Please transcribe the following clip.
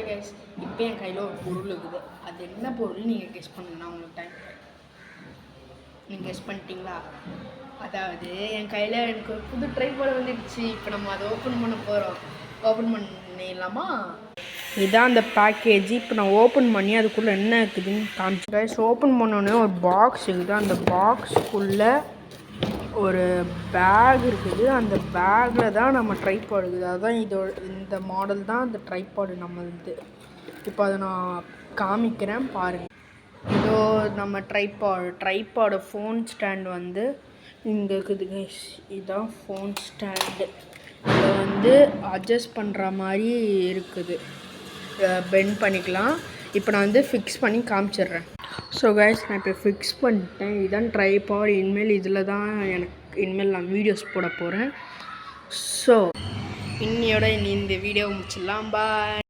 Guys, இப்போ என் கையில் ஒரு பொருள் இருக்குது. அது என்ன பொருள் நீங்கள் கெஸ் பண்ணுங்கன்னா உங்களுக்கு டைம். நீங்கள் கெஸ் பண்ணிட்டீங்களா? அதாவது என் கையில் எனக்கு ஒரு புது ட்ரைபாட் வந்துடுச்சு. இப்போ நம்ம அதை ஓப்பன் பண்ண போகிறோம். ஓப்பன் பண்ணிடலாமா? இதுதான் அந்த பேக்கேஜ். இப்போ நான் ஓப்பன் பண்ணி அதுக்குள்ளே என்ன இருக்குதுன்னு காமிச்சு கைஸ். ஓப்பன் பண்ணோன்னே ஒரு பாக்ஸ் இருக்குது. அந்த பாக்ஸுக்குள்ளே ஒரு பேக் இருக்குது. அந்த பேக்கில் தான் நம்ம ட்ரைபாட் இருக்குது. அதுதான் இந்த மாடல் தான் அந்த ட்ரைபாடு நம்மளுது. இப்போ அதை நான் காமிக்கிறேன் பாருங்கள். இதோ நம்ம ட்ரைபாடு ஃபோன் ஸ்டாண்ட் வந்து இங்கே இருக்குது கைஸ். இதுதான் ஃபோன் ஸ்டாண்டு. இதை வந்து அட்ஜஸ்ட் பண்ணுற மாதிரி இருக்குது. பெண்ட் பண்ணிக்கலாம். இப்போ நான் வந்து ஃபிக்ஸ் பண்ணி காமிச்சிடுறேன். ஸோ கைஸ், நான் இப்போ ஃபிக்ஸ் பண்ணிட்டேன். இதுதான் ட்ரைபாட். இனிமேல் இதில் தான் இனிமேல் நான் வீடியோஸ் போட போகிறேன். ஸோ இன்னையோட இந்த வீடியோ முடிச்சிடலாம். பாய்.